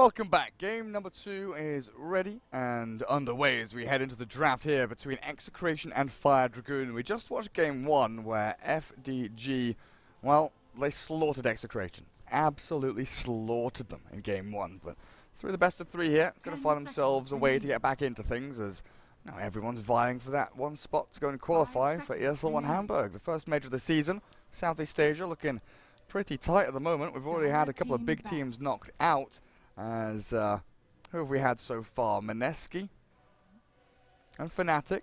Welcome back. Game number 2 is ready and underway as we head into the draft here between Execration and Fire Dragoon. We just watched game 1 where FDG, well, they slaughtered Execration. Absolutely slaughtered them in game 1. But through the best of 3 here, going to find themselves a way to get back into things as now everyone's vying for that one spot to go and qualify for ESL One Hamburg, the first major of the season. Southeast Asia looking pretty tight at the moment. We've already had a couple of big teams knocked out. As, who have we had so far? Mineski and Fnatic.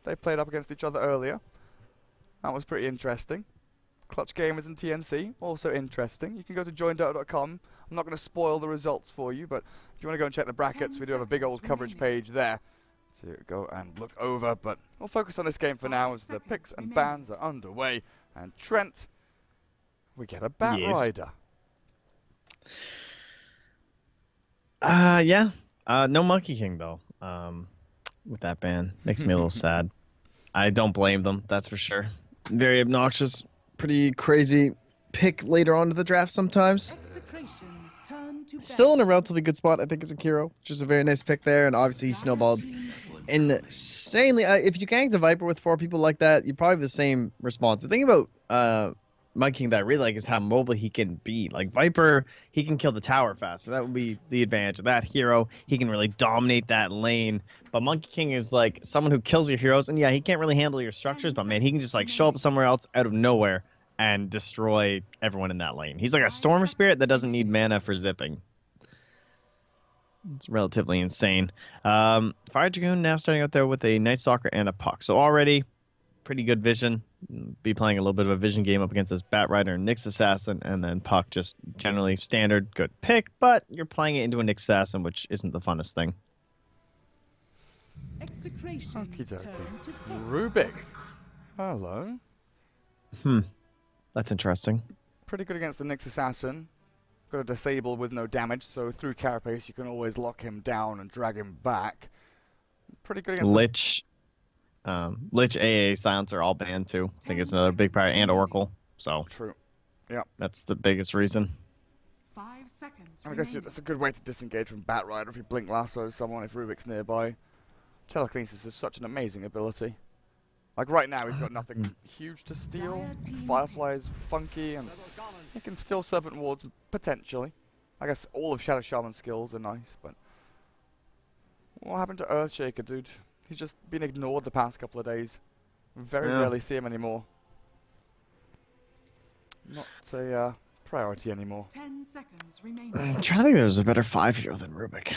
They played up against each other earlier. That was pretty interesting. Clutch Gamers and TNC, also interesting. You can go to joindota.com. I'm not going to spoil the results for you, but if you want to go and check the brackets, we do have a big old coverage page there to go and look over. But we'll focus on this game for now as the picks and bans are underway. And Trent, we get a Bat Rider. Yeah. No Monkey King, though, with that ban. Makes me a little sad. I don't blame them, that's for sure. Very obnoxious, pretty crazy pick later on to the draft sometimes. Still in a relatively good spot, I think, as a hero. Just a very nice pick there, and obviously he snowballed insanely. If you ganked a Viper with 4 people like that, you probably have the same response. The thing about Monkey King that I really like is how mobile he can be. Like Viper, he can kill the tower fast, so that would be the advantage of that hero. He can really dominate that lane. But Monkey King is like someone who kills your heroes, and yeah, he can't really handle your structures, but man, he can just like show up somewhere else out of nowhere and destroy everyone in that lane. He's like a Storm Spirit that doesn't need mana for zipping. It's relatively insane. Fire Dragoon now starting out there with a Night Stalker and a Puck. So already pretty good vision. Be playing a little bit of a vision game up against this Bat Rider and Nyx Assassin, and then Puck just generally standard good pick, but you're playing it into a Nyx Assassin, which isn't the funnest thing. Rubik. Hello. That's interesting. Pretty good against the Nyx Assassin. Got a disable with no damage, so through Carapace you can always lock him down and drag him back. Pretty good against Lich, AA, Silencer all banned too. I think it's another big prior, and Oracle. So true. Yeah. That's the biggest reason. 5 seconds. I guess that's a good way to disengage from Bat Rider if you blink lasso someone if Rubik's nearby. Telekinesis is such an amazing ability. Like right now he's got nothing huge to steal. Firefly is funky and he can steal Serpent Wards potentially. I guess all of Shadow Shaman's skills are nice, but what happened to Earthshaker, dude? He's just been ignored the past couple of days. Very rarely see him anymore. Not a priority anymore. 10 seconds remaining. I'm trying to think there's a better 5 hero than Rubik.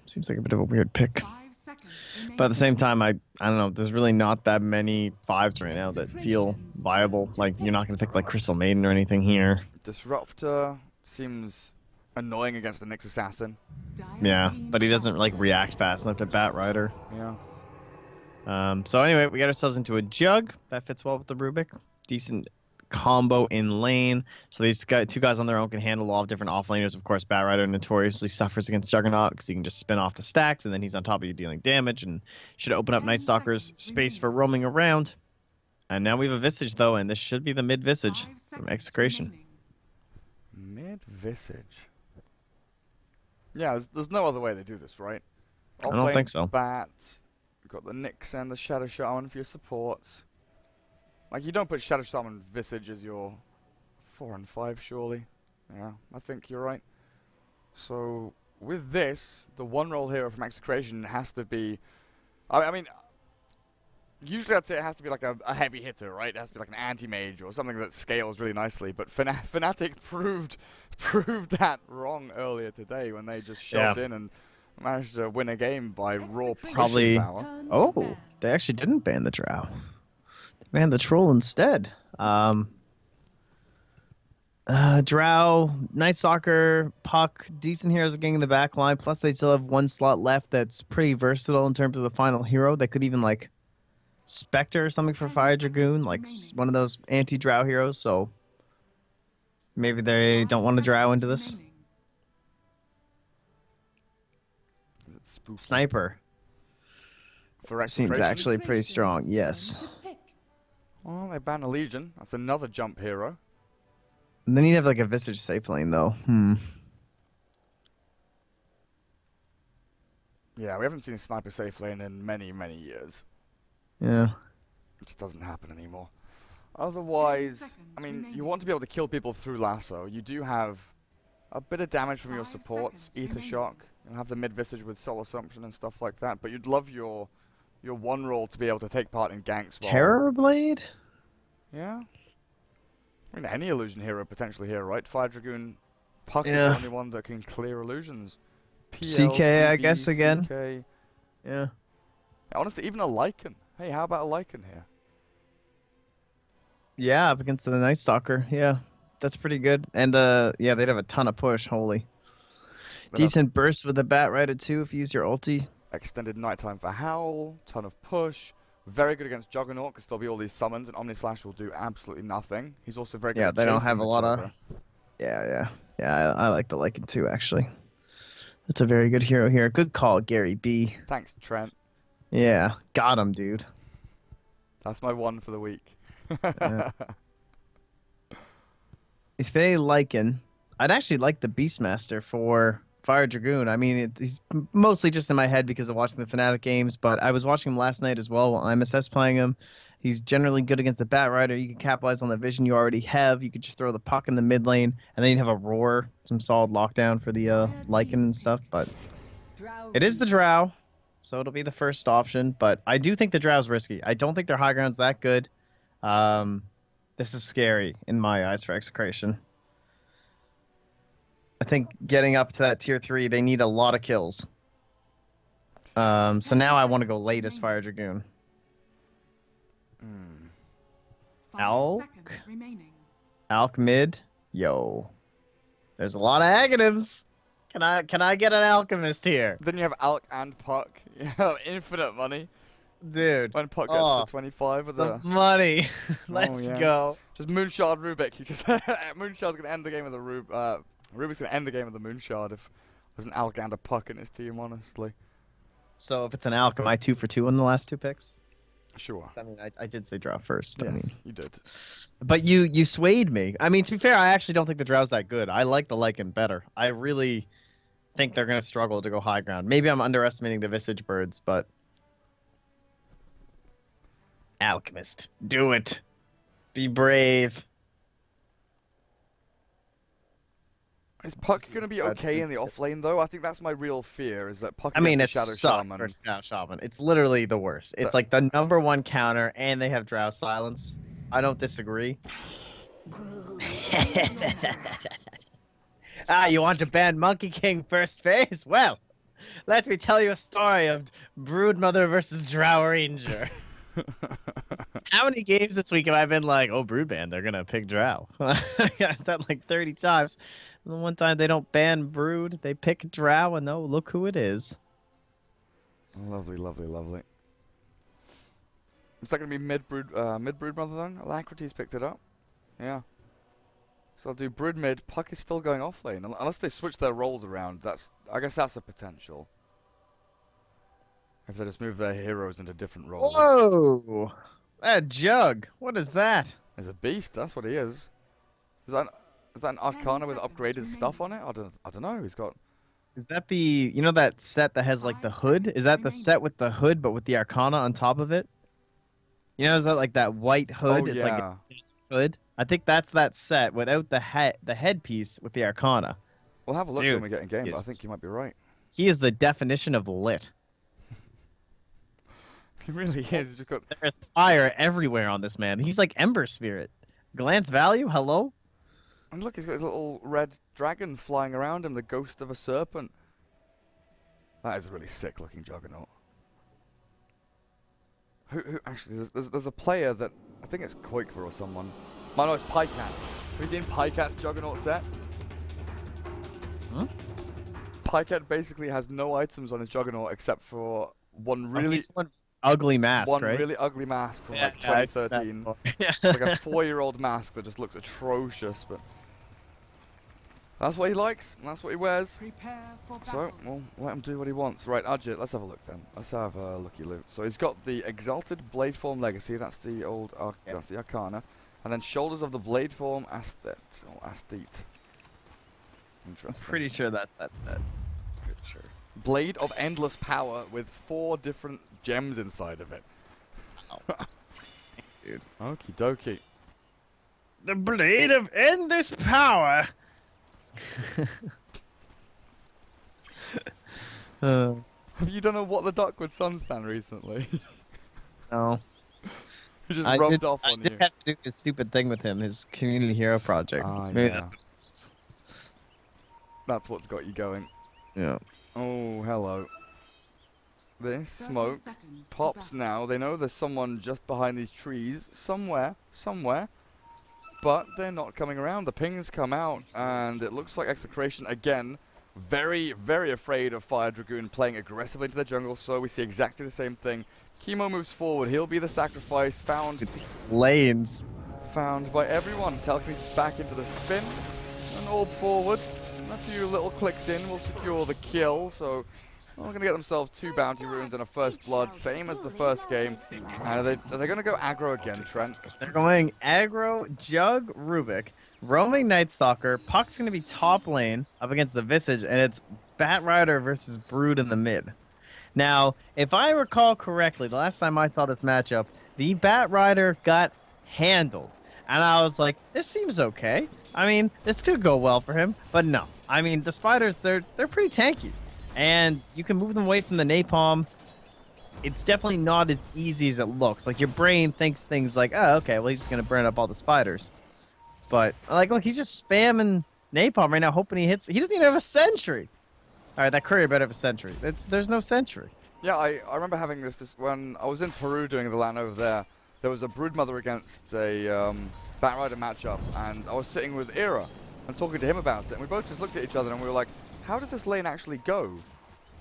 Seems like a bit of a weird pick. 5 seconds remaining. But at the same time, I don't know. There's really not that many 5s right now that feel viable. Like you're not going to pick like Crystal Maiden or anything here. Disruptor seems annoying against the Nyx Assassin. Yeah, but he doesn't like react fast enough to Bat Rider. Yeah. So anyway, we got ourselves into a Jug. That fits well with the Rubik. Decent combo in lane. So these 2 guys on their own can handle a lot of different offlaners. Of course, Bat Rider notoriously suffers against Juggernaut because he can just spin off the stacks, and then he's on top of you dealing damage, and should open up Night Stalker's space for roaming around. And now we have a Visage, though, and this should be the mid-Visage from Execration. Mid-Visage. Yeah, there's no other way they do this, right? I don't think so. Bat. Got the Nyx and the Shadow Shaman for your supports. Like, you don't put Shadow Shaman Visage as your 4 and 5, surely. Yeah, I think you're right. So, with this, the one-roll hero from Execration has to be... I mean, usually I'd say it has to be like a heavy hitter, right? It has to be like an anti-mage or something that scales really nicely. But Fnatic proved that wrong earlier today when they just shoved in and managed to win a game by raw pushing power. Oh, they actually didn't ban the Drow. They banned the Troll instead. Drow, Night Stalker, Puck, decent heroes getting in the back line. Plus, they still have 1 slot left that's pretty versatile in terms of the final hero. They could even like Spectre or something for Fire Dragoon, like one of those anti-Drow heroes. So maybe they don't want to Drow into this. Sniper seems actually pretty strong, yes. Well, they ban a Legion. That's another jump hero. And then you'd have like a Visage safe lane, though. Yeah, we haven't seen Sniper safe lane in many, many years. Yeah. It just doesn't happen anymore. Otherwise, 10 I seconds mean, remaining. you want to be able to kill people through lasso. You do have a bit of damage from your 5 supports, seconds Ether remaining. Shock. You'll have the mid visage with Soul Assumption and stuff like that. But you'd love your one roll to be able to take part in ganks. While, Terror Blade? Yeah. I mean, any illusion hero potentially here, right? Fire Dragoon, Puck is Yeah. the only one that can clear illusions. CK, I TB, guess, again. CK. Yeah. Honestly, even a Lycan. Hey, how about a Lycan here? Yeah, up against the Night Stalker. Yeah. That's pretty good. And yeah, they'd have a ton of push, holy. Then Decent burst with the bat rider too if you use your ulti. extended nighttime for Howl, ton of push. Very good against Juggernaut because there'll be all these summons and Omnislash will do absolutely nothing. He's also very good Yeah, at they don't chasing have a the lot of. Jugger. Yeah, I like the Lycan too, actually. That's a very good hero here. Good call, Gary B. Thanks, Trent. Yeah, got him, dude. That's my one for the week. Yeah. If they Lycan, I'd actually like the Beastmaster for Fire Dragoon. I mean, he's mostly just in my head because of watching the Fnatic games, but I was watching him last night as well while MSS playing him. He's generally good against the Bat Rider. You can capitalize on the vision you already have. You could just throw the puck in the mid lane, and then you'd have a Roar, some solid lockdown for the Lycan and stuff. But it is the Drow, so it'll be the first option. But I do think the Drow's risky. I don't think their high ground's that good. This is scary in my eyes for Execration. I think getting up to that tier 3, they need a lot of kills. So now I want to go late as Fire Dragoon. 5 Alk? seconds remaining. Alk mid, yo. There's a lot of Aghanims. Can I get an Alchemist here? Then you have Alk and Puck. You have infinite money. Dude. When Puck gets to 25 with The money. Let's yes. go. Just Moonshard Rubik. You just Moonshard's gonna end the game with a Rubik's gonna end the game with a Moonshard if there's an Alk and a Puck in his team, honestly. So if it's an Alk, am I 2 for 2 on the last 2 picks? Sure. I mean, I did say draw first. Yes, I mean, you did. but you swayed me. I mean, to be fair, I actually don't think the Drow's that good. I like the Lycan better. I really think they're gonna struggle to go high ground. Maybe I'm underestimating the Visage Birds, but Alchemist, do it. Be brave. Is Puck going to be okay in the off lane, though? I think that's my real fear, is that Puck I mean, it against the sucks Shadow for Shaman. Shadow Shaman. It's literally the worst. It's like the #1 counter, and they have Drow Silence. I don't disagree. You want to ban Monkey King first phase? Well, let me tell you a story of Broodmother versus Drow Ranger. How many games this week have I been like, oh, Broodban, they're going to pick Drow? I said like 30 times. The one time they don't ban Brood, they pick Drow, and oh, look who it is. Lovely, lovely, lovely. Is that going to be mid-brood mother then? Alacrity's picked it up. Yeah. So I'll do brood mid. Puck is still going off lane. Unless they switch their roles around, I guess that's a potential. If they just move their heroes into different roles. Whoa! That Jug, what is that? He's a beast, that's what he is. Is that an Arcana with upgraded stuff on it? I don't know. He's got. Is that the, you know that set that has like the hood? Is that the set with the hood but with the Arcana on top of it? You know, is that like that white hood? Oh, It's yeah. like a hood. I think that's that set without the headpiece with the Arcana. We'll have a look Dude, when we get in game, but I yes. think you might be right. He is the definition of lit. He really is. He's just got. There's fire everywhere on this man. He's like Ember Spirit. Glance value, hello? And look, he's got his little red dragon flying around him, the ghost of a serpent. That is a really sick looking Juggernaut. Who actually, there's a player that, I think it's Qualifier or someone. Oh no, it's Pycat. Have you seen Pycat's Juggernaut set? Huh? Pycat basically has no items on his Juggernaut except for one really He's one ugly mask, right? really ugly mask from like Yeah, I've seen that 2013. before. It's like a 4-year-old mask that just looks atrocious, but that's what he likes, and that's what he wears. Prepare for So, battle. we'll let him do what he wants. Right, Ajit, let's have a look then. Let's have a looky look. So he's got the Exalted Blade Form Legacy, that's the old that's the Arcana. And then Shoulders of the Blade Form Aesthete. I'm Interesting. pretty sure that's that set. Pretty sure. Blade of Endless Power with 4 different gems inside of it. Dude. Okie dokie. The Blade of Endless Power. Have you done a What the Duckwood Sons fan recently? No. He just rubbed off I on did you. have to do his stupid thing with him, his community hero project. Ah, Maybe yeah. That's what's got you going. Yeah. Oh, hello. This 30 smoke seconds to pops battle. now. They know there's someone just behind these trees somewhere. But they're not coming around. The pings come out, and it looks like Execration again. Very, very afraid of Fire Dragoon playing aggressively into the jungle, so we see exactly the same thing. Chemo moves forward. He'll be the sacrifice found These lanes. by everyone. Telekinesis back into the spin. An orb forward. And a few little clicks in will secure the kill. So they're going to get themselves 2 bounty runes and a first blood. Same as the first game. Are they going to go aggro again, Trent? They're going aggro, Jug, Rubik, roaming Night Stalker. Puck's going to be top lane up against the Visage, and it's Bat Rider versus Brood in the mid. Now, if I recall correctly, the last time I saw this matchup, the Bat Rider got handled. And I was like, this seems okay. I mean, this could go well for him. But no. I mean, the Spiders, they're pretty tanky. And you can move them away from the napalm. It's definitely not as easy as it looks. Like, your brain thinks things like, oh, okay, well, he's just going to burn up all the spiders. But, like, look, he's just spamming napalm right now, hoping he hits. He doesn't even have a sentry. All right, that courier better have a sentry. There's no sentry. Yeah, I remember having this when I was in Peru doing the LAN over there. There was a Broodmother against a Bat Rider matchup, and I was sitting with Ira and talking to him about it, and we both just looked at each other and we were like, how does this lane actually go?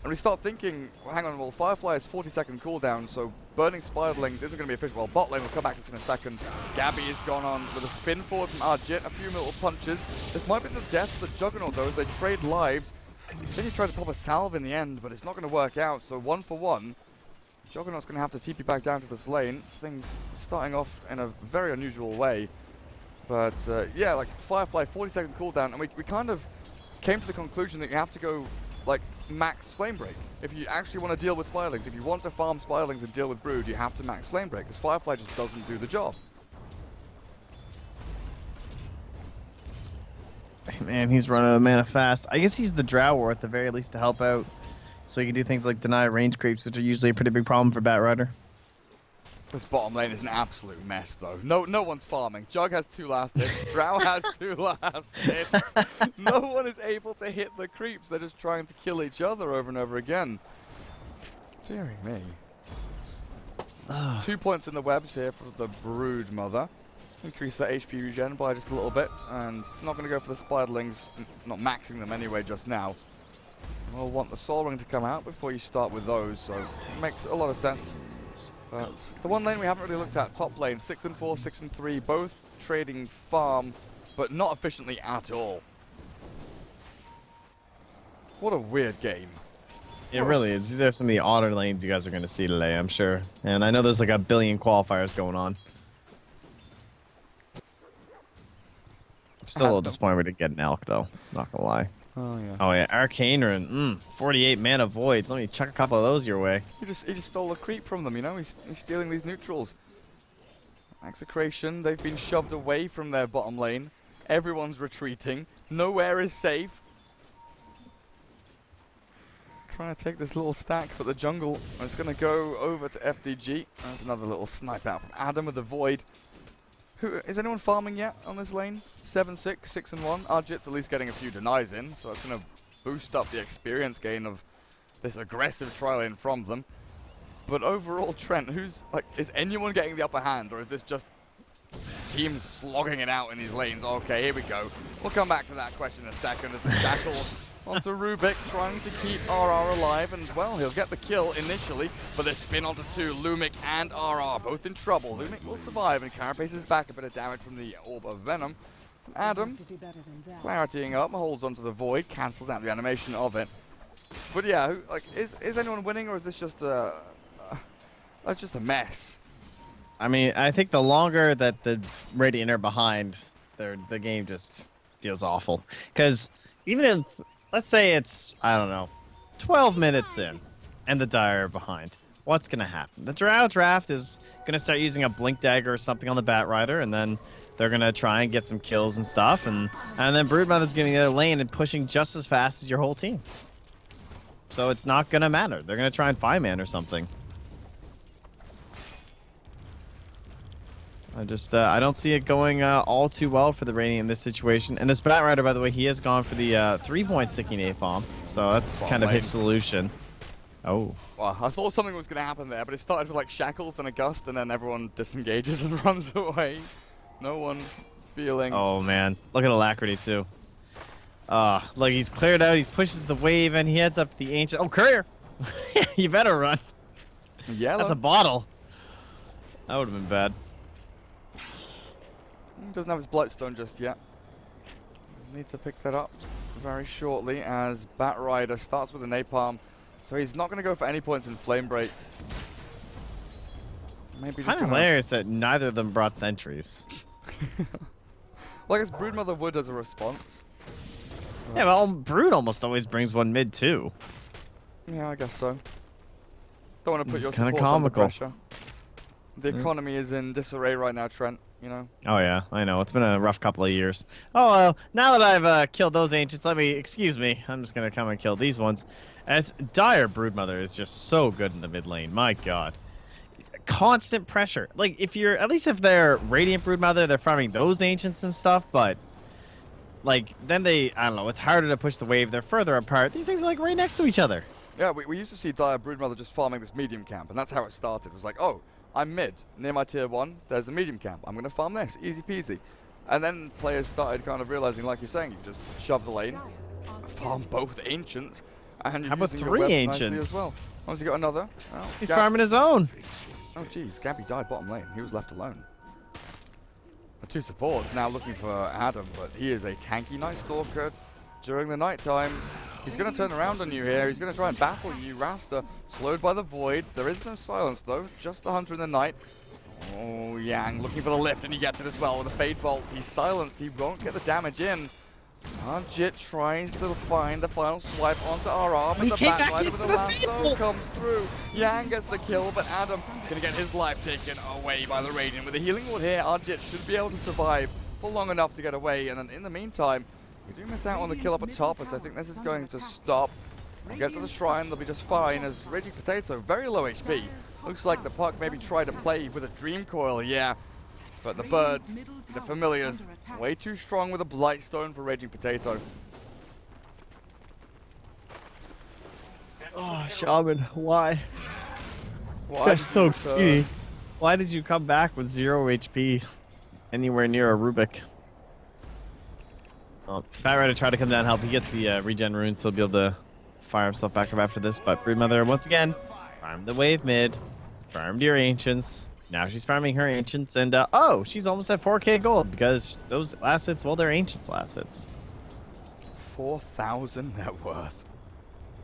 And we start thinking, well, hang on, well, Firefly has 40-second cooldown, so burning Spiderlings isn't going to be efficient. Well, bot lane will come back to this in a second. Gabby has gone on with a spin forward from Arjit, a few little punches. This might be the death of the Juggernaut, though, as they trade lives. Then you try to pop a salve in the end, but it's not going to work out, so 1 for 1. Juggernaut's going to have to TP back down to this lane. Things starting off in a very unusual way. But, yeah, like, Firefly, 40-second cooldown, and we kind of came to the conclusion that you have to go, like, max Flame Break. If you actually want to deal with Spiderlings, if you want to farm Spiderlings and deal with Brood, you have to max Flame Break, because Firefly just doesn't do the job. Man, he's running out of mana fast. I guess he's the Drow War at the very least to help out. So he can do things like deny range creeps, which are usually a pretty big problem for Bat Rider. This bottom lane is an absolute mess, though. No one's farming. Jug has 2 last hits. Drow has 2 last hits. No one is able to hit the creeps. They're just trying to kill each other over and over again. Dearie me. 2 points in the webs here for the Brood Mother. Increase that HP regen by just a little bit. And not going to go for the Spiderlings. Not maxing them anyway just now. We'll want the Soul Ring to come out before you start with those. So it makes a lot of sense. But the one lane we haven't really looked at, top lane, 6 and 4, 6 and 3, both trading farm, but not efficiently at all. What a weird game. It really is. These are some of the odder lanes you guys are going to see today, I'm sure. And I know there's like a billion qualifiers going on. Still a little disappointed we didn't get an elk, though. Not going to lie. Oh, yeah. Oh, yeah. Arcane Rune. 48 mana voids. Let me chuck a couple of those your way. He just stole a creep from them, you know? He's stealing these neutrals. Execration, they've been shoved away from their bottom lane. Everyone's retreating. Nowhere is safe. Trying to take this little stack for the jungle. And it's going to go over to FDG. There's another little snipe out from Adam with the void. Is anyone farming yet on this lane? 7-6, 6-1. Arjit's at least getting a few denies in, so it's going to boost up the experience gain of this aggressive tri lane from them. But overall, Trent, is anyone getting the upper hand, or is this just teams slogging it out in these lanes? Okay, here we go. We'll come back to that question in a second as the Jackals onto Rubik, trying to keep RR alive, and well, he'll get the kill initially, but they spin onto 2, Lumic and RR, both in trouble. Lumic will survive, and Carapace is back, a bit of damage from the Orb of Venom. Adam, claritying up, holds onto the Void, cancels out the animation of it. But yeah, is anyone winning, or is this just a mess? I mean, I think the longer that the Radiant are behind, the game just feels awful. Because even if, let's say it's, I don't know, 12 minutes in, and the Dire are behind. What's gonna happen? The Drow draft is gonna start using a Blink Dagger or something on the Bat Rider, and then they're gonna try and get some kills and stuff, and then Broodmother's getting the lane and pushing just as fast as your whole team. So it's not gonna matter. They're gonna try and 5-man or something. I don't see it going all too well for the Radiant in this situation. And this Bat Rider, by the way, he has gone for the 3-point sticking napalm, so that's kind of his solution. Oh. Well, I thought something was going to happen there, but it started with like shackles and a gust, and then everyone disengages and runs away. No one feeling. Oh man, look at Alacrity too. Look, he's cleared out. He pushes the wave, and he heads up the ancient. Oh, Courier! You better run. Yellow. That's a bottle. That would have been bad. Doesn't have his Blightstone just yet. Needs to pick that up very shortly as Bat Rider starts with a napalm. So he's not going to go for any points in Flame Break. Maybe kind of hilarious that neither of them brought sentries. Well, I guess Broodmother would as a response. Yeah, well, Brood almost always brings one mid too. Yeah, I guess so. Don't want to put your kind of support under comical. pressure. The economy is in disarray right now, Trent. You know. Oh yeah, I know. It's been a rough couple of years. Oh well, now that I've killed those ancients, excuse me. I'm just gonna come and kill these ones. As Dire Broodmother is just so good in the mid lane. My God, constant pressure. Like if they're Radiant Broodmother, they're farming those ancients and stuff. But like then I don't know. It's harder to push the wave. They're further apart. These things are like right next to each other. Yeah, we used to see Dire Broodmother just farming this medium camp, and that's how it started. It was like, oh, I'm mid. Near my tier 1, there's a medium camp. I'm going to farm this. Easy peasy. And then players started kind of realizing, like you're saying, you just shove the lane, farm both ancients, and you're how about using 3 your webs ancients? nicely as well. Once you got another. Well, he's farming his own. Oh, jeez. Gabby died bottom lane. He was left alone. The 2 supports now looking for Adam, but he is a tanky Night Stalker during the night time. He's going to turn around on you here. He's going to try and battle you. Rasta slowed by the Void. There is no silence, though. Just the Hunter in the night. Oh, Yang looking for the lift, and he gets it as well with a Fade Bolt. He's silenced. He won't get the damage in. Arjit tries to find the final swipe onto RR, but the Bat Rider with the lasso comes through. Yang gets the kill, but Adam going to get his life taken away by the Radiant. With the healing ward here, Arjit should be able to survive for long enough to get away, and then in the meantime, we do miss out on the kill up at top, as I think this is going to stop. We'll get to the shrine, they'll be just fine, as Raging Potato, very low HP. Looks like the puck maybe tried to play with a Dream Coil, yeah. But the birds, the familiars, way too strong with a Blightstone for Raging Potato. Oh, Shaman, why? That's so greedy. Why did you come back with 0 HP anywhere near a Rubik? Bat Rider tried to come down and help. He gets the regen rune, so he'll be able to fire himself back up after this. But Broodmother, once again, farmed the wave mid, farmed your ancients. Now she's farming her ancients, and oh, she's almost at 4k gold because those last hits, well, they're ancients last hits. 4,000 net worth.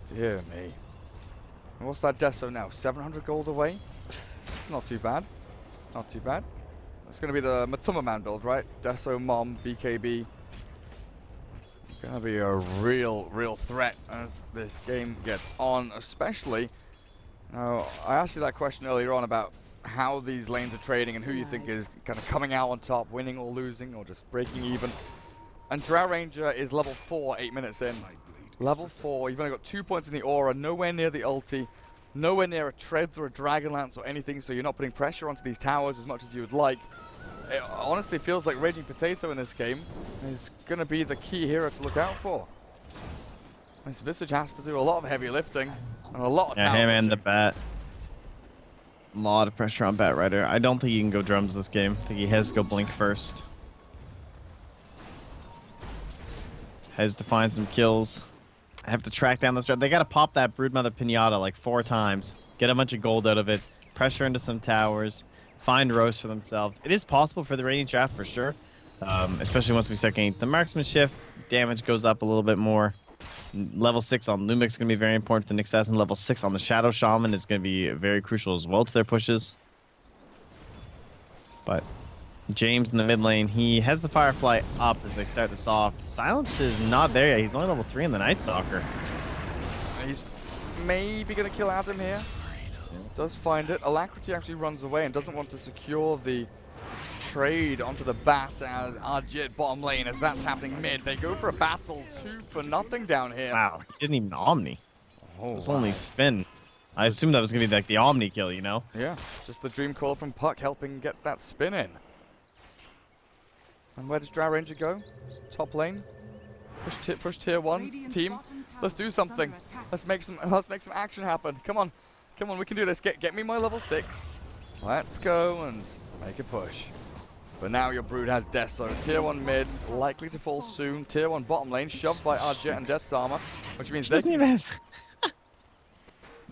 Dear me. And what's that Deso now? 700 gold away? It's not too bad. Not too bad. That's going to be the Matuma Man build, right? Deso, Mom, BKB. Gonna be a real threat as this game gets on, especially. Now, I asked you that question earlier on about how these lanes are trading and who you think is kind of coming out on top, winning or losing, or just breaking even. And Drow Ranger is level 4, 8 minutes in. Level 4, you've only got 2 points in the aura, nowhere near the ulti, nowhere near a Treads or a Dragonlance or anything, so you're not putting pressure onto these towers as much as you would like. It honestly feels like Raging Potato in this game is going to be the key hero to look out for. This Visage has to do a lot of heavy lifting and a lot of yeah, him and the Bat. A lot of pressure on Bat Rider. I don't think he can go drums this game. I think he has to go Blink first. Has to find some kills. I have to track down this. They got to pop that Broodmother Pinata like 4 times. Get a bunch of gold out of it. Pressure into some towers. Find rows for themselves. It is possible for the Radiant draft for sure, especially once we start getting the marksmanship. Damage goes up a little bit more. Level 6 on Lumix is going to be very important to the Nyx, and level 6 on the Shadow Shaman is going to be very crucial as well to their pushes. But James in the mid lane, he has the Firefly up as they start this off. Silence is not there yet. He's only level 3 in the Night Stalker. He's maybe going to kill Adam here. Does find it. Alacrity actually runs away and doesn't want to secure the trade onto the bat as Arjit bottom lane. As that's happening mid, they go for a battle 2 for nothing down here. Wow, he didn't even Omni. Oh, It was wow. only spin. I assumed that was going to be like the Omni kill, you know? Yeah, just the dream call from Puck helping get that spin in. And where does Drow Ranger go? Top lane. Push tier 1 Radiant's team. bottom tower Let's do is something. under attack. Let's make some action happen. Come on. Come on, we can do this. Get me my level 6. Let's go and make a push. But now your Brood has Deso. Tier 1 mid, likely to fall soon. Tier 1 bottom lane, shoved by Arjet and Death's Armor, which means He they doesn't even have...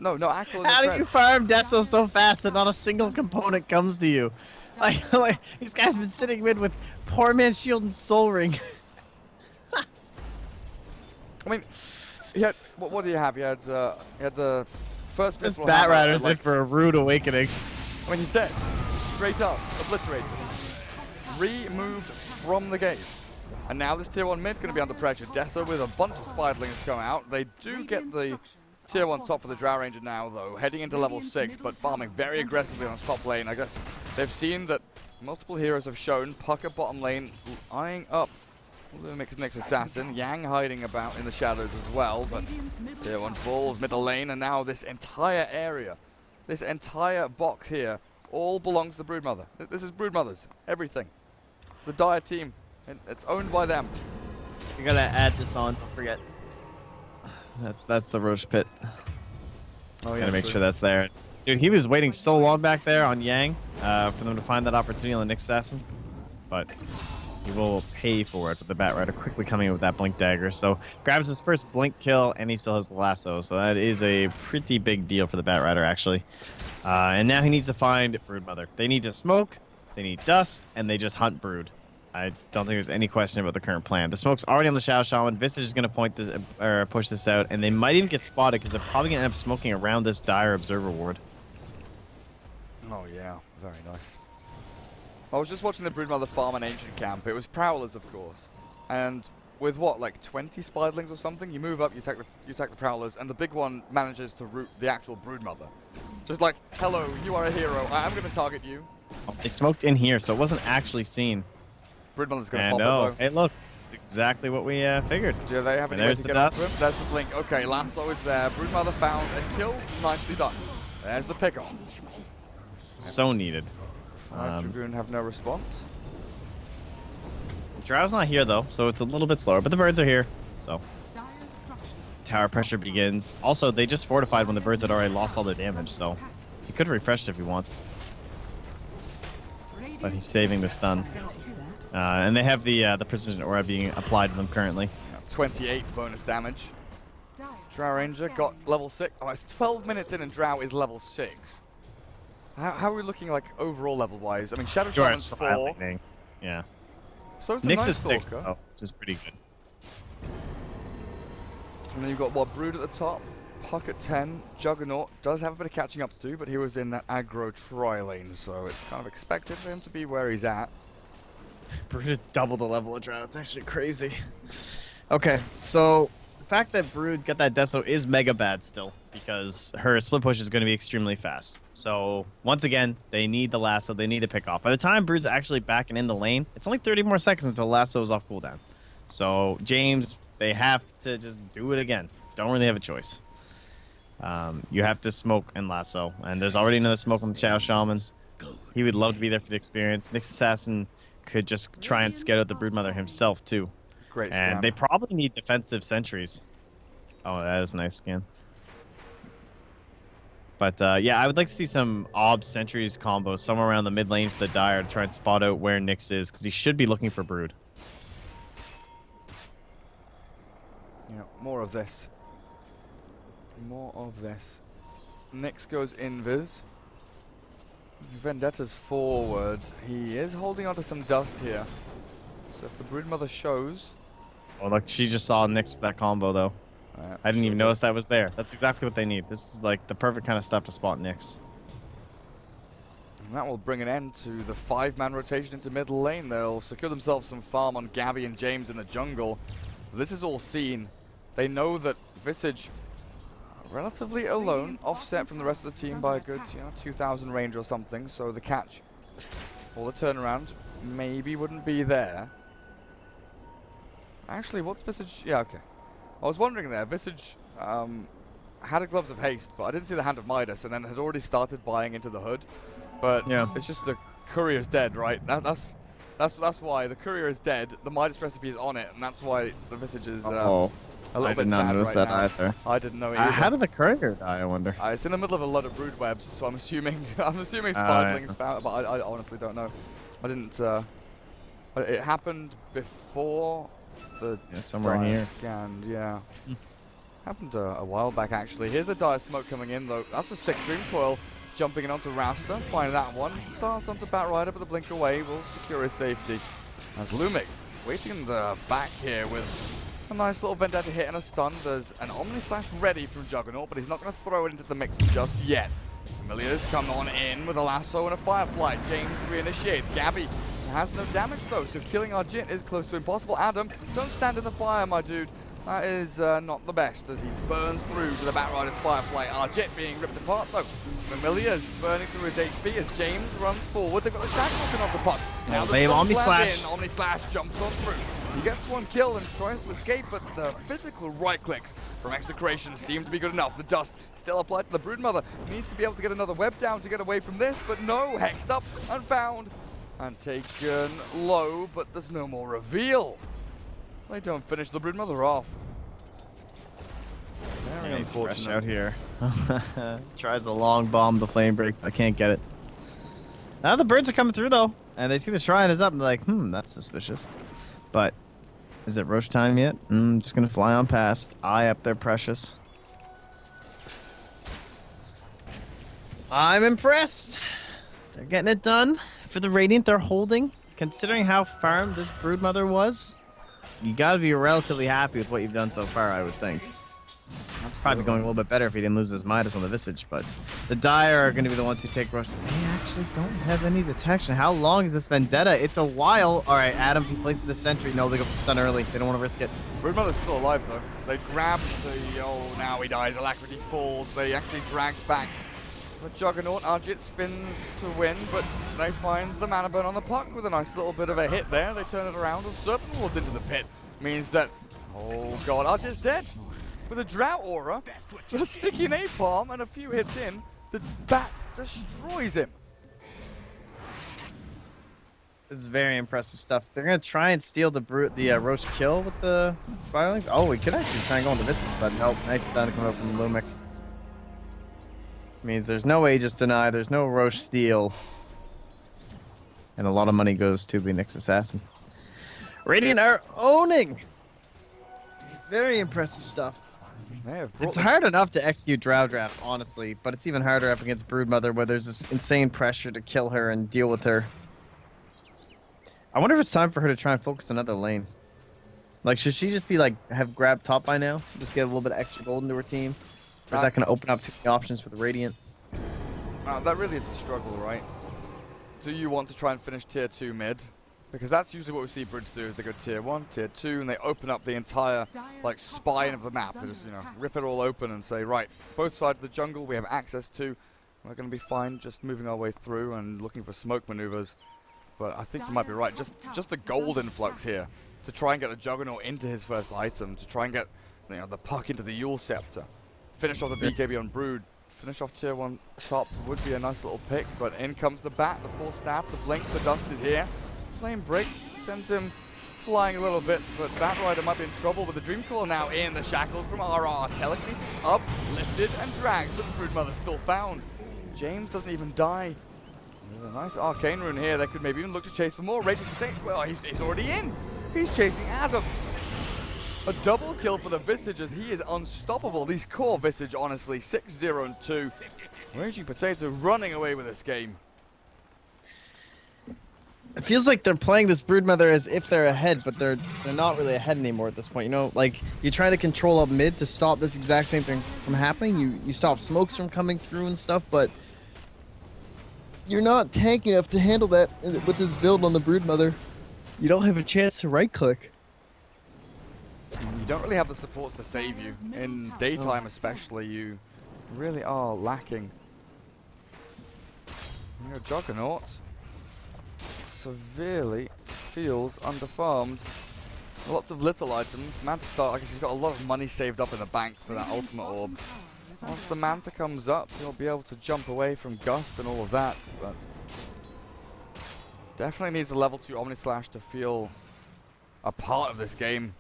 No, Akil How do you farm Deso so fast that not a single component comes to you? Like these guys been sitting mid with poor man's shield and soul ring. I mean, he had what do you have? He had the first This missile Bat hammer, Rider's in like, for a rude awakening. I mean, he's dead. Straight up, obliterated. Removed from the game. And now this tier 1 mid going to be under pressure. Deso with a bunch of spiderlings to come out. They do get the tier 1 top for the Drow Ranger now, though, heading into level 6, but farming very aggressively on top lane. I guess they've seen that multiple heroes have shown. Puck at bottom lane, eyeing up Mixed Nick's assassin. Yang hiding about in the shadows as well, but tier 1 falls, middle lane, and now this entire area, this entire box here, all belongs to Broodmother. This is Broodmother's, everything. It's the Dire team, and it's owned by them. You gotta add this on, don't forget. That's the Roche pit. Oh, yeah, Gotta make true. sure that's there. Dude, he was waiting so long back there on Yang for them to find that opportunity on the Nick Assassin. But he will pay for it with the Bat Rider quickly coming in with that Blink Dagger. So grabs his first Blink kill and he still has the lasso. So that is a pretty big deal for the Bat Rider actually. And now he needs to find Broodmother. They need to smoke, they need dust, and they just hunt Brood. I don't think there's any question about the current plan. The smoke's already on the Shadow Shaman. Visage is going to point this or push this out, and they might even get spotted because they're probably going to end up smoking around this Dire Observer ward. Oh yeah, very nice. I was just watching the Broodmother farm an ancient camp. It was Prowlers, of course. And with what, like 20 Spiderlings or something, you move up, you attack the Prowlers, and the big one manages to root the actual Broodmother. Just like, hello, you are a hero, I'm going to target you. Oh, they smoked in here, so it wasn't actually seen. Broodmother's going to And pop it oh, though. hey look, it's exactly what we figured. Do they have And any way there's to the get up to dust. him? There's the blink. Okay, Lasso is there. Broodmother found and killed. Nicely done. There's the pick on. So needed. Dragoon have no response. Drow's not here though, so it's a little bit slower, but the birds are here. So Dire structures. tower pressure begins. Also, they just fortified when the birds had already lost all their damage, so he could have refreshed if he wants. But he's saving the stun. And they have the precision aura being applied to them currently. 28 bonus damage. Drow Ranger got level 6. Oh, it's 12 minutes in and Drow is level 6. How are we looking like overall level wise? I mean, Shadow Sure, Shaman's it's 4. lightning. Yeah. So is the Nyx Night is 6 Stalker. though, which is pretty good. And then you've got what, Brood at the top, Puck at 10, Juggernaut does have a bit of catching up to do, but he was in that aggro tri lane, so it's kind of expected for him to be where he's at. Brood is double the level of Drow. It's actually crazy. Okay, so the fact that Brood got that Deso is mega bad still, because her split push is going to be extremely fast. So once again, they need the lasso. They need to pick off. By the time Brood's actually backing in the lane, it's only 30 more seconds until lasso is off cooldown. So James, they have to just do it again. Don't really have a choice. You have to smoke and lasso, and there's already another smoke on the Shadow Shaman. He would love to be there for the experience. Nyx Assassin could just try and scout out the Broodmother himself too. Great And scan. they probably need defensive sentries. Oh, that is a nice scan. But yeah, I would like to see some Ob sentries combo somewhere around the mid lane for the Dire to try and spot out where Nyx is, because he should be looking for Brood. You know, more of this. More of this. Nyx goes invis. Vendetta's forward. He is holding onto some dust here. So if the Broodmother shows... Oh, look, she just saw Nyx with that combo, though. I didn't even notice that was there. That's exactly what they need. This is like the perfect kind of stuff to spot Nyx. And that will bring an end to the 5-man rotation into middle lane. They'll secure themselves some farm on Gabby and James in the jungle. This is all seen. They know that Visage relatively alone, offset from the rest of the team by a good, 2,000 range or something. So the catch or the turnaround maybe wouldn't be there. Actually, what's Visage? Yeah, okay. I was wondering there. Visage had a Gloves of Haste, but I didn't see the Hand of Midas, and then had already started buying into the hood. But yeah, it's just the courier's dead, right? That's why the courier is dead. The Midas recipe is on it, and that's why the Visage is a little bit sad right now. Either. I didn't know either. How did the courier die? I wonder. It's in the middle of a lot of brood webs, so I'm assuming Sparkling's found, but I honestly don't know. I didn't. It happened before the somewhere here. Scanned, yeah. Happened a while back actually. Here's a dire smoke coming in though. That's a sick Dream Coil jumping in onto Rasta. Finding that one. Starts onto Batrider, but the blink away will secure his safety. As Lumic waiting in the back here with a nice little Vendetta hit and a stun. There's an Omni Slash ready from Juggernaut, but he's not going to throw it into the mix just yet. Familiars come on in with a lasso and a Firefly. James reinitiates. Gabby has no damage though, so killing our Jit is close to impossible. Adam, don't stand in the fire, my dude. That is not the best as he burns through to the Batrider's Firefly. Our Jit being ripped apart though. Familiars burning through his HP as James runs forward. They've got the Shackleton onto puck. Now the Omni Slash. Omni Slash jumps on through. He gets one kill and tries to escape, but the physical right clicks from Execration seem to be good enough. The dust still applied to the Broodmother. Needs to be able to get another web down to get away from this, but no, hexed up, unfound, and taken low, but there's no more reveal. They don't finish the Broodmother off. Very unfortunate. Fresh out here. Tries a long bomb, the flame break. I can't get it. Now the birds are coming through though, and they see the shrine is up and they're like, that's suspicious. But is it Roche time yet? Just gonna fly on past. Eye up there, precious. I'm impressed. They're getting it done for the Radiant they're holding. Considering how farmed this Broodmother was, you gotta be relatively happy with what you've done so far, I would think. Probably going a little bit better if he didn't lose his Midas on the Visage, but the Dire are going to be the ones who take Rush. They actually don't have any detection. How long has this Vendetta? It's a while. All right, Adam, he places the sentry. No, they go for the stun early. They don't want to risk it. Broodmother's still alive, though. They grab the, now he dies. Alacrity falls. They actually drag back the Juggernaut. Arjit spins to win, but they find the Mana Burn on the puck with a nice little bit of a hit there. They turn it around and Serpent Walls into the pit. Means that, oh god, Arjit's dead. With a Drought Aura, a sticky napalm, and a few hits in, the bat destroys him. This is very impressive stuff. They're going to try and steal the Roche kill with the Firelings. Oh, we could actually try and go on the Visage, but nope. Nice stun coming up from Lumic. Means there's no Aegis Deny, there's no Roche steal. And a lot of money goes to the Nyx Assassin. Radiant are owning! Very impressive stuff. It's hard enough to execute Drow drafts, honestly, but it's even harder up against Broodmother where there's this insane pressure to kill her and deal with her. I wonder if it's time for her to try and focus another lane. Like, should she just be like, have grabbed top by now? Just get a little bit of extra gold into her team? Or is that going to open up too many options for the Radiant? That really is the struggle, right? Do you want to try and finish tier 2 mid? Because that's usually what we see Brutes do, is they go tier 1, tier 2, and they open up the entire, like, spine of the map. They just, rip it all open and say, right, both sides of the jungle we have access to. We're going to be fine just moving our way through and looking for smoke maneuvers. But I think you might be right. Just the gold influx here to try and get the Juggernaut into his first item, to try and get, the puck into the Yule Scepter. Finish off the BKB on Brood. Finish off tier 1 top would be a nice little pick, but in comes the bat, the full staff, the blink, the dust is here. Flame break sends him flying a little bit, but Batrider might be in trouble with the Dreamclaw now in the shackles from RR. Telekinesis up, lifted, and dragged, but the Broodmother's still found. James doesn't even die. There's a nice arcane rune here. They could maybe even look to chase for more. Raging Protect. Well, he's already in. He's chasing Adam. A double kill for the Visage as he is unstoppable. These core Visage, honestly, 6-0 and 2. Raging Potato running away with this game. It feels like they're playing this Broodmother as if they're ahead, but they're not really ahead anymore at this point. Like you're trying to control up mid to stop this exact same thing from happening. You stop smokes from coming through and stuff, but you're not tanky enough to handle that with this build on the Broodmother. You don't have a chance to right click. You don't really have the supports to save you. In daytime especially, you really are lacking. Your Juggernaut severely feels underfarmed. Lots of little items. Manta Star, I guess he's got a lot of money saved up in the bank for that ultimate orb. Once the Manta comes up, he'll be able to jump away from Gust and all of that, but definitely needs a level 2 Omnislash to feel a part of this game.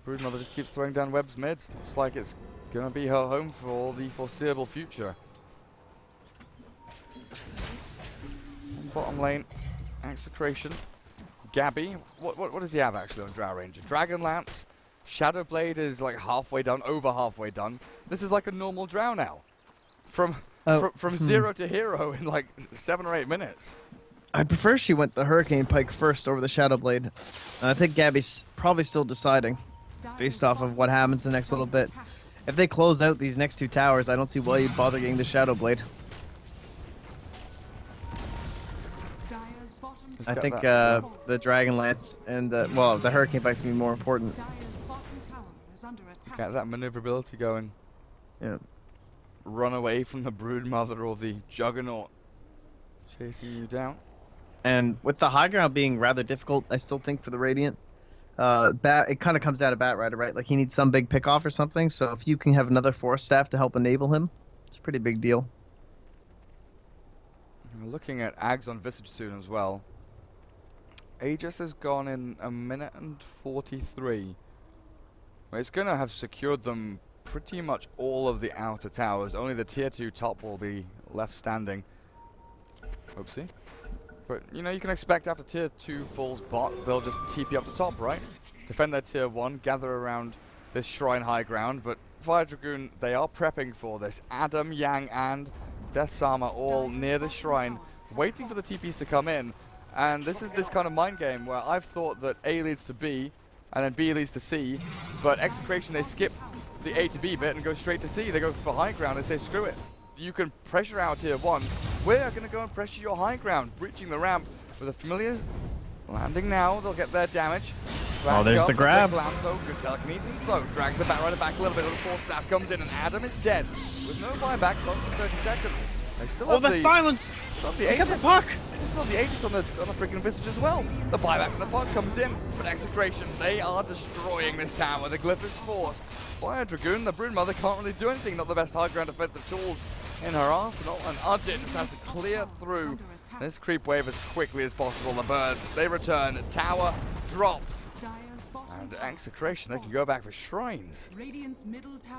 Broodmother just keeps throwing down webs mid. Looks like it's going to be her home for the foreseeable future. Bottom lane, Execration. Gabby, what does he have actually on Drow Ranger? Dragon Lance, Shadow Blade is like halfway done, over halfway done. This is like a normal Drow now. From 0 to hero in like 7 or 8 minutes. I prefer she went the Hurricane Pike first over the Shadow Blade. And I think Gabby's probably still deciding based off of what happens the next little bit. If they close out these next 2 towers, I don't see why you'd bother getting the Shadow Blade. I think the Dragon Lance and well, the Hurricane Pike's gonna be more important. Get that maneuverability going. Yeah. Run away from the Broodmother or the Juggernaut chasing you down. And with the high ground being rather difficult, I still think for the Radiant, it kind of comes out of Batrider, right? Like he needs some big pick off or something. So if you can have another Force Staff to help enable him, it's a pretty big deal. We're looking at Ags on Visage soon as well. Aegis has gone in 1 minute and 43. Well, it's going to have secured them pretty much all of the outer towers. Only the tier 2 top will be left standing. Oopsie. But, you know, you can expect after tier 2 falls bot, they'll just TP up the top, right? Defend their tier 1, gather around this shrine high ground. But Fire Dragoon, they are prepping for this. Adam, Yang, and Deathsama all near the shrine, waiting for the TPs to come in. And this is this kind of mind game where I've thought that A leads to B, and then B leads to C, but Execration, they skip the A to B bit and go straight to C. They go for high ground and say, screw it. You can pressure our tier 1. We're going to go and pressure your high ground, breaching the ramp with the familiars. Landing now, they'll get their damage. Oh, there's the grab. Lasso, good telekinesis though. Drags the Batrider back a little bit, the Force Staff comes in, and Adam is dead. With no buyback, close to 30 seconds. They still have the silence! Still have the Aegis. Get the puck! They still have the Aegis on the freaking Visage as well. The buyback from the puck comes in, but Execration, they are destroying this tower. The Glyph is forced. Fire Dragoon, the Broodmother can't really do anything. Not the best high ground defensive tools in her arsenal, and Arjun just has to clear through this creep wave as quickly as possible. The birds, they return. Tower drops. And Execration, they can go back for shrines.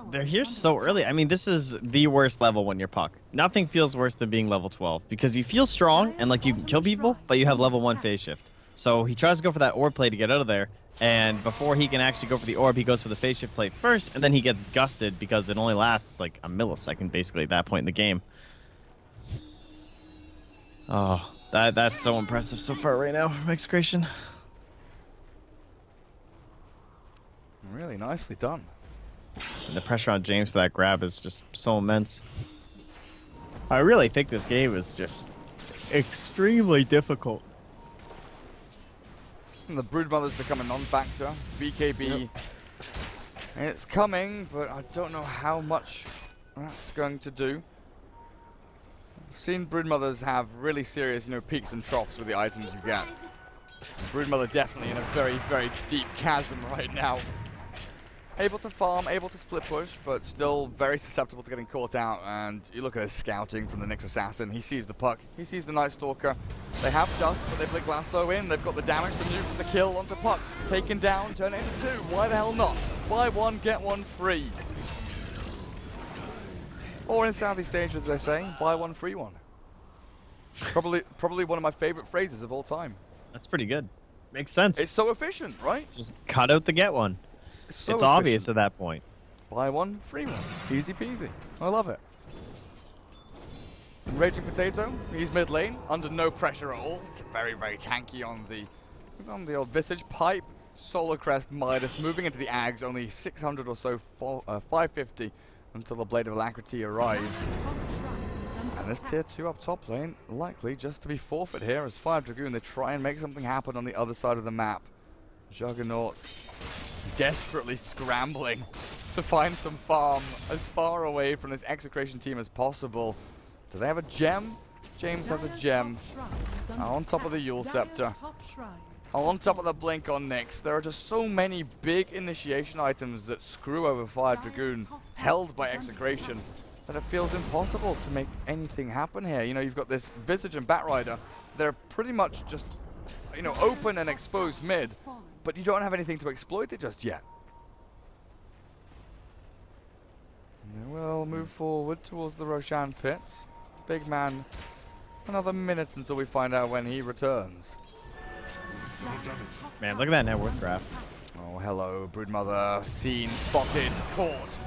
They're here so early. I mean, this is the worst level when you're Puck. Nothing feels worse than being level 12 because you feel strong and like you can kill people, but you have level 1 phase shift. So he tries to go for that orb play to get out of there, and before he can actually go for the orb, he goes for the phase shift play first, and then he gets gusted because it only lasts like a millisecond basically at that point in the game. Oh, that's so impressive so far right now from Execration. Really nicely done. And the pressure on James for that grab is just so immense. I really think this game is just extremely difficult. And the Broodmother's become a non-factor. BKB. Yep. It's coming, but I don't know how much that's going to do. I've seen Broodmothers have really serious, peaks and troughs with the items you get. Broodmother definitely in a very, very deep chasm right now. Able to farm, able to split push, but still very susceptible to getting caught out. And you look at his scouting from the Nyx Assassin. He sees the puck. He sees the Night Stalker. They have dust, but they flick lasso in. They've got the damage, the nukes, the kill onto puck. Taken down, turn it into 2. Why the hell not? Buy one, get one free. Or in Southeast Asia, as they say, buy one, free one. Probably one of my favorite phrases of all time. That's pretty good. Makes sense. It's so efficient, right? Just cut out the get one. So it's obvious at that point. Buy one, free one. Easy peasy. I love it. Raging Potato, he's mid lane, under no pressure at all. It's very, very tanky on the old Visage. Pipe, Solar Crest, Midas, moving into the Ags, only 600 or so, 550 until the Blade of Alacrity arrives. And this tier 2 up top lane, likely just to be forfeit here as Fire Dragoon, they try and make something happen on the other side of the map. Juggernaut desperately scrambling to find some farm as far away from this Execration team as possible. Do they have a gem? James has a gem. On top of the Yule Scepter. On top of the Blink on Nyx. There are just so many big initiation items that screw over Fire Dragoon, held by Execration, that it feels impossible to make anything happen here. You know, you've got this Visage and Batrider. They're pretty much just, you know, open and exposed mid, but you don't have anything to exploit it just yet. And they will move forward towards the Roshan pit. Big man, another minute until we find out when he returns. Man, look at that net worth graph. Oh, hello, Broodmother. Seen, spotted, caught,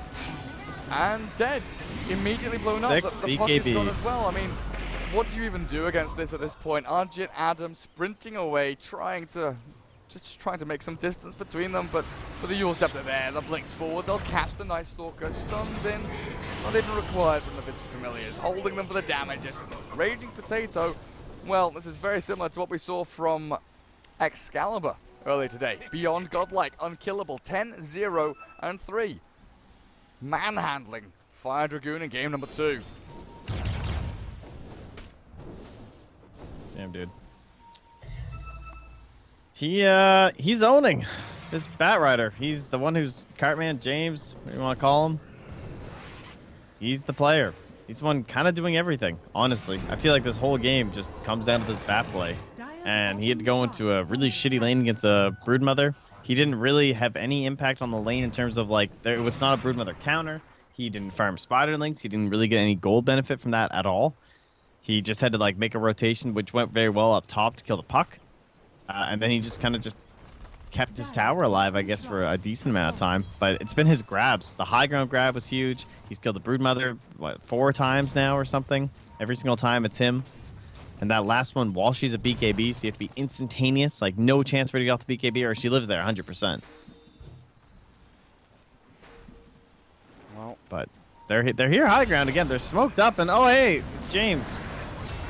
and dead. Immediately blown up. The puck is gone as well. I mean, what do you even do against this at this point? Arjit, Adam sprinting away, trying to make some distance between them, but with the Yule Scepter there, the Blinks forward, they'll catch the Night Stalker, stuns in, not even required from the Visage Familiars, holding them for the damage. It's Raging Potato. Well, this is very similar to what we saw from Excalibur earlier today. Beyond godlike, unkillable, 10, 0, and 3. Manhandling Fire Dragoon in game number 2. Damn, dude. He's owning this Batrider. He's the one who's Cartman, James, what do you want to call him? He's the player. He's the one kind of doing everything, honestly. I feel like this whole game just comes down to this bat play. And he had to go into a really shitty lane against a Broodmother. He didn't really have any impact on the lane in terms of, like, it's not a Broodmother counter. He didn't farm Spiderlings. He didn't really get any gold benefit from that at all. He just had to, like, make a rotation, which went very well up top to kill the puck. And then he just kind of just kept his tower alive, I guess, for a decent amount of time. But it's been his grabs. The high ground grab was huge. He's killed the Broodmother, what, 4 times now or something? Every single time it's him. And that last one, while she's a BKB, so you have to be instantaneous. Like, no chance for her to get off the BKB, or she lives there 100%. Well, but they're here high ground again. They're smoked up, and oh, hey, it's James.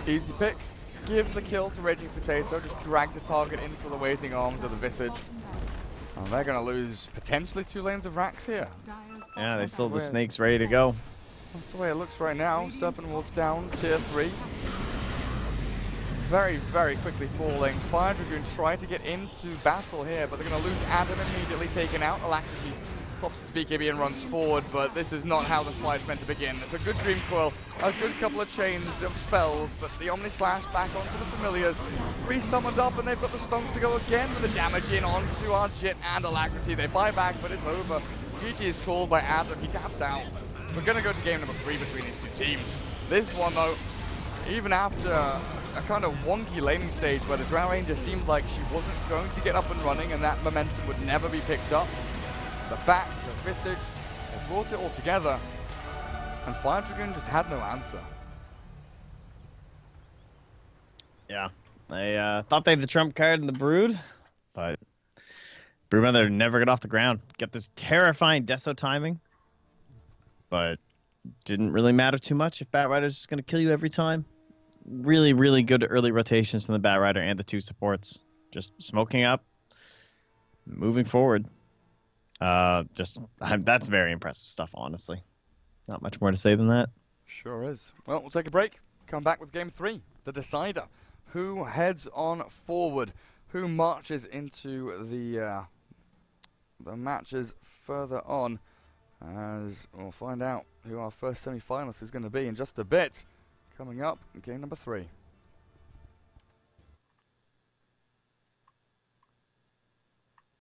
Easy pick. Gives the kill to Raging Potato, just drags the target into the waiting arms of the Visage. And they're going to lose potentially 2 lanes of racks here. Yeah, they still have the snakes ready to go. That's the way it looks right now. Serpent Wolf's down, tier 3. Very, very quickly falling. Fire Dragoon trying to get into battle here, but they're going to lose Adam immediately taken out. Alacrity pops his BKB and runs forward, but this is not how the fight's meant to begin. It's a good Dream Coil, a good couple of chains of spells, but the Omni Slash back onto the Familiars. Resummoned up, and they've got the stunts to go again with the damage in onto Arjit and Alacrity. They buy back, but it's over. GG is called by Adam. He taps out. We're going to go to game number 3 between these 2 teams. This one, though, even after a kind of wonky laning stage where the Drow Ranger seemed like she wasn't going to get up and running and that momentum would never be picked up, the back, the Visage, they brought it all together, and Fire Dragoon just had no answer. Yeah, they thought they had the trump card in the Brood, but Broodmother never got off the ground. Get this terrifying Deso timing, but didn't really matter too much if Batrider's just going to kill you every time. Really, really good early rotations from the Batrider and the 2 supports. Just smoking up, moving forward. That's very impressive stuff, honestly. Not much more to say than that. Sure is. Well, we'll take a break. Come back with game 3, the decider. Who heads on forward? Who marches into the matches further on? As we'll find out who our first semi-finalist is going to be in just a bit. Coming up, game number 3.